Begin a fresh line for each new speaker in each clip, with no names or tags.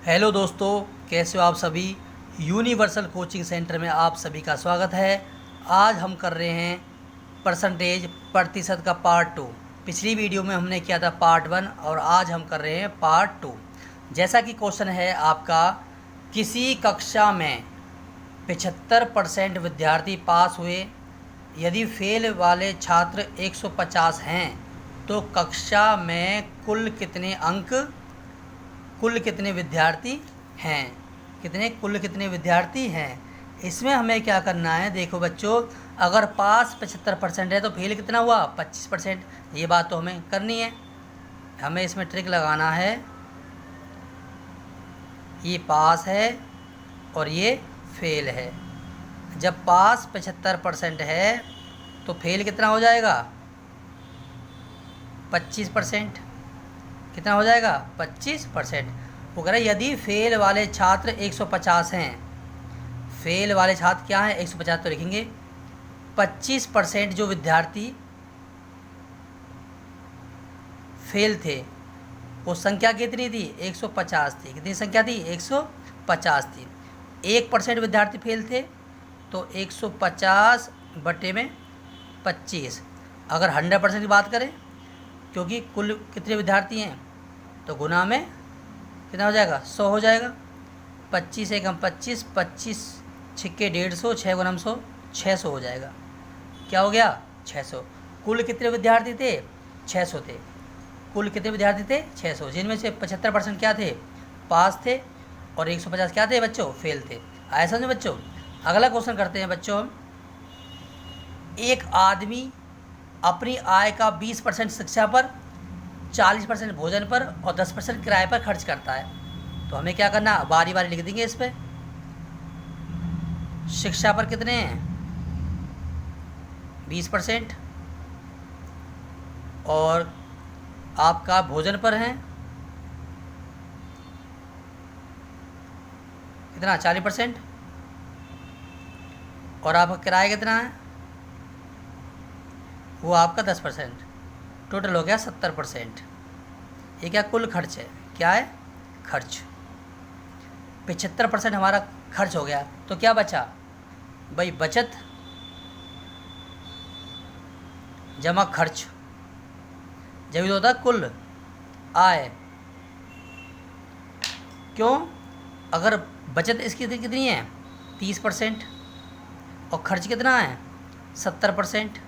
Hello दोस्तों, कैसे हो आप सभी। यूनिवर्सल कोचिंग सेंटर में आप सभी का स्वागत है। आज हम कर रहे हैं परसेंटेज प्रतिशत का पार्ट 2। पिछली वीडियो में हमने किया था पार्ट 1 और आज हम कर रहे हैं पार्ट 2। जैसा कि क्वेश्चन है आपका, किसी कक्षा में 75% विद्यार्थी पास हुए, यदि फेल वाले छात्र 150 हैं तो कक्षा में कुल कितने विद्यार्थी हैं। कुल कितने विद्यार्थी हैं, इसमें हमें क्या करना है। देखो बच्चों, अगर पास 75% है तो फेल कितना हुआ, 25%। ये बात तो हमें करनी है। हमें इसमें ट्रिक लगाना है। ये पास है और ये फेल है। जब पास 75% है तो फेल कितना हो जाएगा, 25%। कितना हो जाएगा, 25%। वो कह रहा है यदि फेल वाले छात्र 150 हैं, फेल वाले छात्र क्या हैं, 150 तो लिखेंगे। 25% जो विद्यार्थी फेल थे, वो संख्या कितनी थी, 150 थी। कितनी संख्या थी, 150 थी। 1% विद्यार्थी फेल थे तो 150 बटे में 25। अगर 100% की बात करें, क्योंकि कुल कितने विद्यार्थी हैं तो गुना में कितना हो जाएगा, 100 हो जाएगा। 25 एकम 25, 25 छिक्के 150, 6 गुना 100, 600 हो जाएगा। क्या हो गया, 600। कुल कितने विद्यार्थी थे, 600 थे। कुल कितने विद्यार्थी थे, 600, जिनमें से 75% क्या थे, पास थे, और 150 क्या थे बच्चों, फेल थे। आया समझ बच्चों। अगला क्वेश्चन करते हैं बच्चों हम। एक आदमी अपनी आय का 20% शिक्षा पर, 40% भोजन पर और 10% किराए पर खर्च करता है। तो हमें क्या करना, बारी बारी लिख देंगे इस पर। शिक्षा पर कितने हैं, 20%, और आपका भोजन पर है कितना, 40%, और आपका किराया कितना है, वो आपका 10%। टोटल हो गया 70%। ये क्या, कुल खर्च है। क्या है, खर्च। 75% हमारा खर्च हो गया तो क्या बचा भाई, बचत जमा खर्च, जब तो होता कुल आय। क्यों, अगर बचत इसकी कितनी है, 30%, और खर्च कितना है, 70%,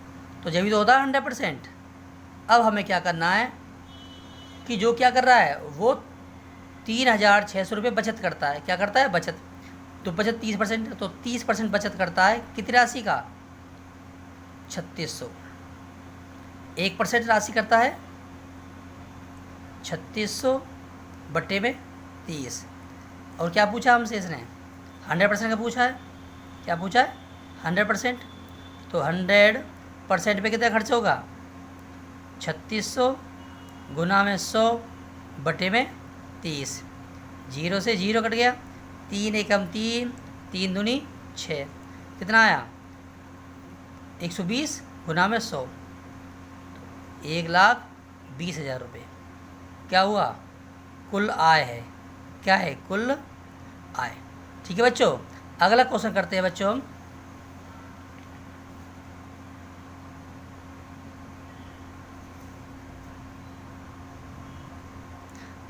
तो जब तो होता है 100%। अब हमें क्या करना है कि जो क्या कर रहा है, वो 3600 रुपये बचत करता है। क्या करता है, बचत। तो बचत 30%, तो 30% बचत करता है कितनी राशि का, 3600। 1% राशि करता है 3600 बटे में 30। और क्या पूछा हमसे इसने, 100% का पूछा है। क्या पूछा है, 100%। तो 100% पे कितना खर्च होगा, 3600 गुना में 100 बटे में 30। 0 से 0 कट गया, 3 एकम 3, 3 दूनी 6, कितना आया, 120 गुना में 100, 1,20,000 रुपये। क्या हुआ, कुल आय है। क्या है, कुल आय। ठीक है बच्चों। अगला क्वेश्चन करते हैं बच्चों हम।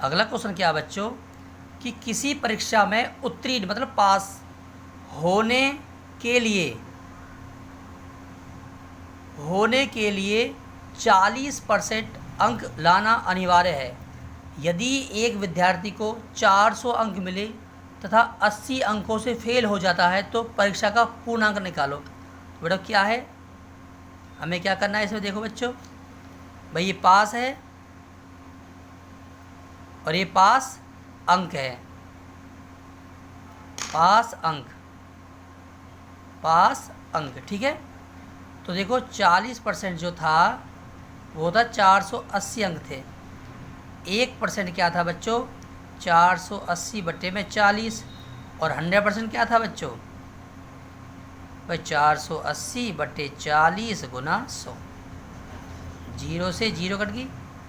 अगला क्वेश्चन क्या बच्चों, कि किसी परीक्षा में उत्तीर्ण मतलब पास होने के लिए 40% अंक लाना अनिवार्य है। यदि एक विद्यार्थी को 400 अंक मिले तथा 80 अंकों से फेल हो जाता है तो परीक्षा का पूर्णांक निकालो। तो बेटा क्या है, हमें क्या करना है इसमें। देखो बच्चों, भाई ये पास है और ये पास अंक है। पास अंक, ठीक है। तो देखो 40% जो था वो था 480 अंक थे। 1% क्या था बच्चों, 480 बटे में 40, और 100% क्या था बच्चों, भाई 480 बटे 40 गुना 100। 0 से 0 कट गई,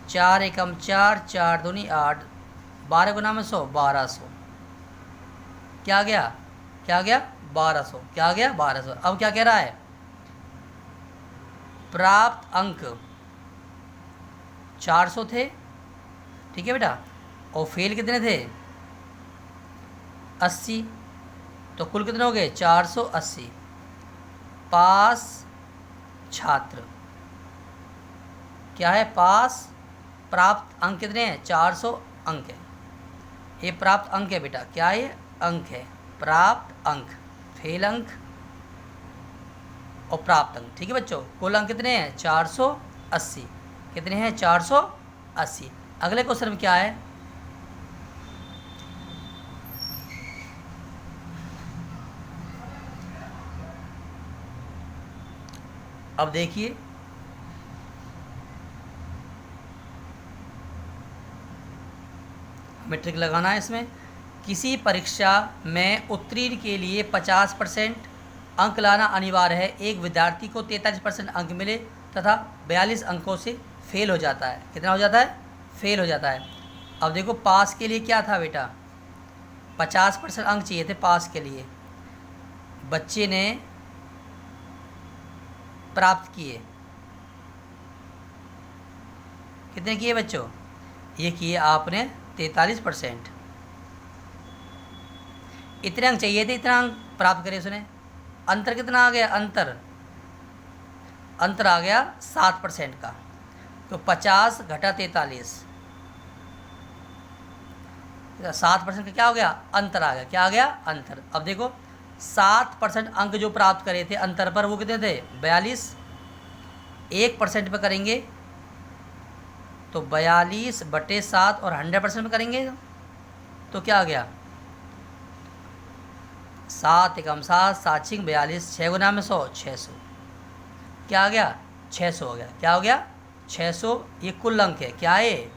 4 एकम 4, 4 दूनी 8, 12 गुना में 100, 1200। क्या आ गया, क्या आ गया 1200, क्या आ गया 1200। अब क्या कह रहा है, प्राप्त अंक 400 थे, ठीक है बेटा, और फेल कितने थे 80, तो कुल कितने हो गए 480। पास छात्र क्या है, पास, प्राप्त अंक कितने हैं 400 अंक है, ये प्राप्त अंक है बेटा, क्या ये अंक है, प्राप्त अंक, फेल अंक और प्राप्त अंक, ठीक है बच्चों। कुल अंक कितने हैं 480, कितने हैं 480। अगले क्वेश्चन में क्या है, अब देखिए हमें ट्रिक लगाना है इसमें। किसी परीक्षा में उत्तीर्ण के लिए 50% अंक लाना अनिवार्य है, एक विद्यार्थी को 43% अंक मिले तथा 42 अंकों से फेल हो जाता है। कितना हो जाता है, फेल हो जाता है। अब देखो पास के लिए क्या था बेटा, 50% अंक चाहिए थे पास के लिए, बच्चे ने प्राप्त किए, कितने किए बच्चों, ये किए आपने 43%। इतने अंक चाहिए थे, इतना अंक प्राप्त करे उसने। अंतर कितना आ गया, अंतर आ गया 7% का, तो 50 घटा 43, 7% का क्या हो गया, अंतर आ गया, क्या आ गया अंतर। अब देखो 7% अंक जो प्राप्त करे थे अंतर पर, वो कितने थे 42, 1% पर करेंगे तो 42/7, और 100% में करेंगे तो क्या आ गया 7 एकम 7, 7 छिंग 42, 6 गुना में 100, 600, क्या आ गया 600 हो गया, क्या हो गया 600। ये कुल अंक है, क्या है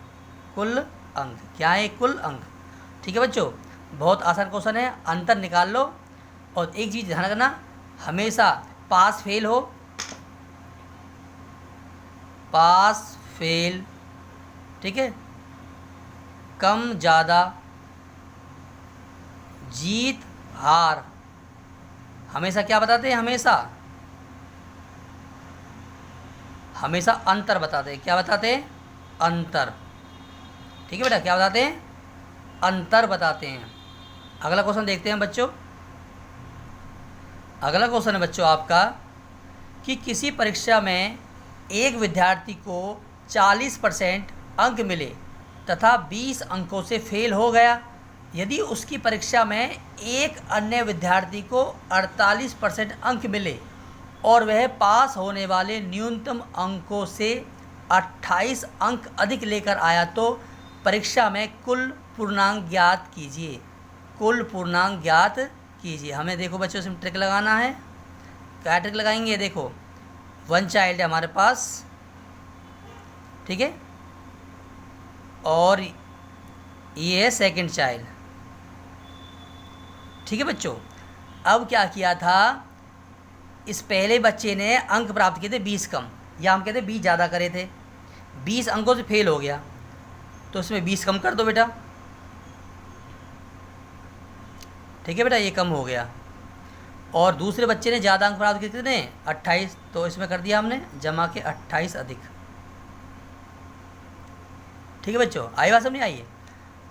कुल अंक, क्या है कुल अंक, ठीक है बच्चों। बहुत आसान क्वेश्चन है, अंतर निकाल लो। और एक चीज़ ध्यान रखना, हमेशा पास फेल हो, पास फेल, ठीक है, कम ज़्यादा, जीत हार, हमेशा क्या बताते हैं, हमेशा अंतर बताते हैं। क्या बताते हैं, अंतर, ठीक है बेटा, क्या बताते हैं, अंतर बताते हैं। अगला क्वेश्चन देखते हैं बच्चों। अगला क्वेश्चन है बच्चों आपका कि किसी परीक्षा में एक विद्यार्थी को 40% अंक मिले तथा 20 अंकों से फेल हो गया, यदि उसकी परीक्षा में एक अन्य विद्यार्थी को 48% अंक मिले और वह पास होने वाले न्यूनतम अंकों से 28 अंक अधिक लेकर आया, तो परीक्षा में कुल पूर्णांक ज्ञात कीजिए, कुल पूर्णांक ज्ञात कीजिए। हमें देखो बच्चों इसमें ट्रिक लगाना है। क्या ट्रिक लगाएंगे, देखो 1 चाइल्ड है हमारे पास, ठीक है, और ये है 2nd चाइल्ड, ठीक है बच्चों। अब क्या किया था, इस पहले बच्चे ने अंक प्राप्त किए थे 20 कम, या हम कहते 20 ज़्यादा करे थे, 20 अंकों से फेल हो गया, तो इसमें 20 कम कर दो बेटा, ठीक है बेटा, ये कम हो गया। और दूसरे बच्चे ने ज़्यादा अंक प्राप्त किए कितने 28, तो इसमें कर दिया हमने जमा के 28 अधिक, ठीक है बच्चों, आई बात समझ आई है।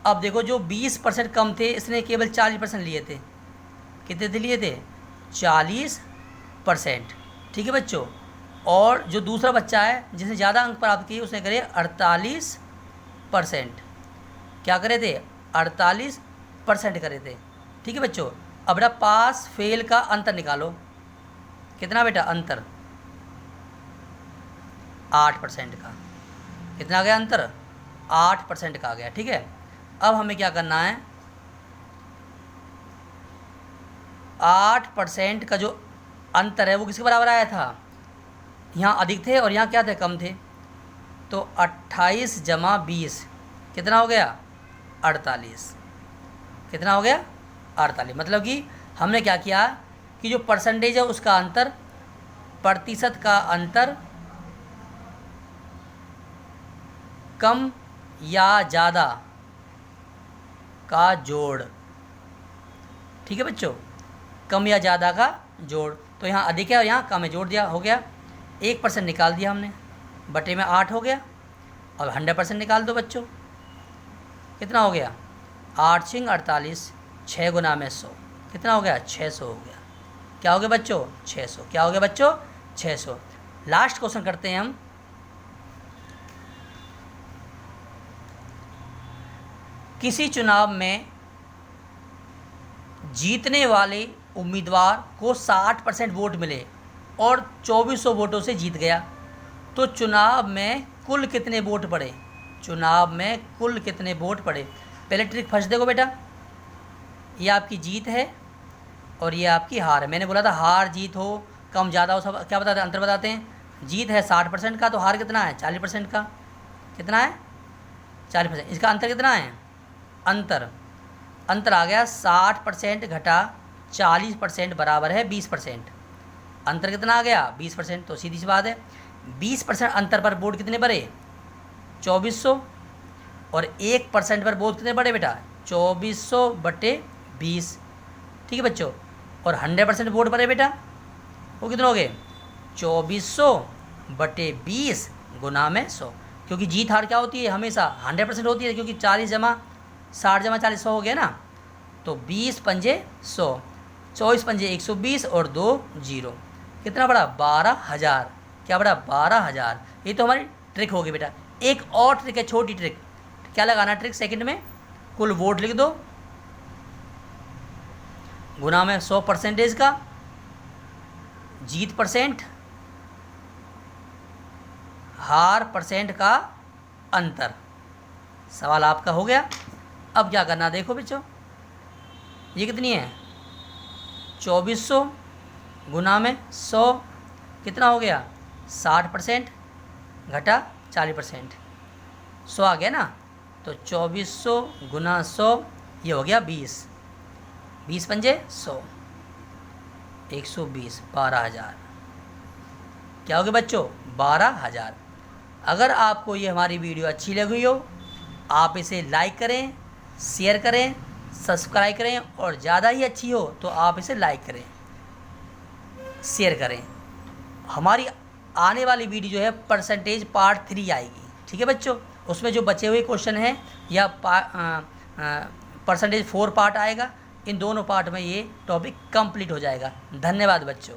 अब देखो जो 20% कम थे, इसने केवल 40% लिए थे, कितने थे लिए थे 40%, ठीक है बच्चों। और जो दूसरा बच्चा है जिसने ज़्यादा अंक प्राप्त किए, उसने करे 48%, क्या करे थे 48% करे थे, ठीक है बच्चों। अब बेटा पास फेल का अंतर निकालो, कितना बेटा अंतर 8% का, कितना आ गया अंतर 8% का आ गया, ठीक है। अब हमें क्या करना है, 8% का जो अंतर है वो किसके बराबर आया था, यहाँ अधिक थे और यहाँ क्या थे कम थे, तो 28 जमा 20 कितना हो गया 48, कितना हो गया 48। मतलब कि हमने क्या किया कि जो परसेंटेज है उसका अंतर, प्रतिशत का अंतर, कम या ज़्यादा का जोड़, ठीक है बच्चों, कम या ज़्यादा का जोड़। तो यहाँ अधिक है और यहाँ कम है, जोड़ दिया, हो गया। 1% निकाल दिया हमने, बटे में 8 हो गया। अब 100% निकाल दो बच्चों, कितना हो गया? 8 छिंग 48, 6 गुना में 100, कितना हो गया? 600 हो गया। क्या हो गया बच्चों? 600। क्या हो गया बच्चों? 600। लास्ट क्वेश्चन करते हैं हम। किसी चुनाव में जीतने वाले उम्मीदवार को 60% वोट मिले और 2400 वोटों से जीत गया, तो चुनाव में कुल कितने वोट पड़े? चुनाव में कुल कितने वोट पड़े? पहले ट्रिक फंस देखो बेटा, ये आपकी जीत है और ये आपकी हार है। मैंने बोला था हार जीत हो, कम ज़्यादा हो, सब क्या बताते हैं? अंतर बताते हैं। जीत है 60% का, तो हार कितना है? 40% का। कितना है? 40%। इसका अंतर कितना है? अंतर आ गया 60% घटा 40% बराबर है 20%। अंतर कितना आ गया? 20%। तो सीधी सी बात है, 20% अंतर पर वोट कितने बढ़े? 2400। और 1% पर वोट कितने बढ़े बेटा? 2400 बटे 20। ठीक है बच्चों। और 100% वोट बढ़े बेटा, वो कितने हो गए? 2400 बटे 20 गुना में 100। क्योंकि जीत हार क्या होती है? हमेशा 100% होती है, क्योंकि 40 जमा 60 जमा 40 100 हो गया ना। तो 20 पंजे 100, 24 पंजे 120 और 2 0। कितना बड़ा? 12,000। क्या बड़ा? 12,000। ये तो हमारी ट्रिक होगी बेटा। एक और ट्रिक है, छोटी ट्रिक। क्या लगाना ट्रिक? सेकंड में कुल वोट लिख दो, गुना में 100% का, जीत %, हार % का अंतर। सवाल आपका हो गया। अब क्या करना देखो बच्चों, ये कितनी है? 2400 गुना में 100, कितना हो गया? 60% घटा 40%, 100 आ गया ना। तो 2400 गुना 100, ये हो गया 20। 20 पंजे 100, 120, 12,000। क्या हो गया बच्चों? 12,000। अगर आपको ये हमारी वीडियो अच्छी लगी हो, आप इसे लाइक करें, शेयर करें, सब्सक्राइब करें, और ज़्यादा ही अच्छी हो तो आप इसे लाइक करें, शेयर करें। हमारी आने वाली वीडियो जो है परसेंटेज पार्ट 3 आएगी। ठीक है बच्चों, उसमें जो बचे हुए क्वेश्चन हैं, या परसेंटेज 4 पार्ट आएगा। इन दोनों पार्ट में ये टॉपिक कंप्लीट हो जाएगा। धन्यवाद बच्चों।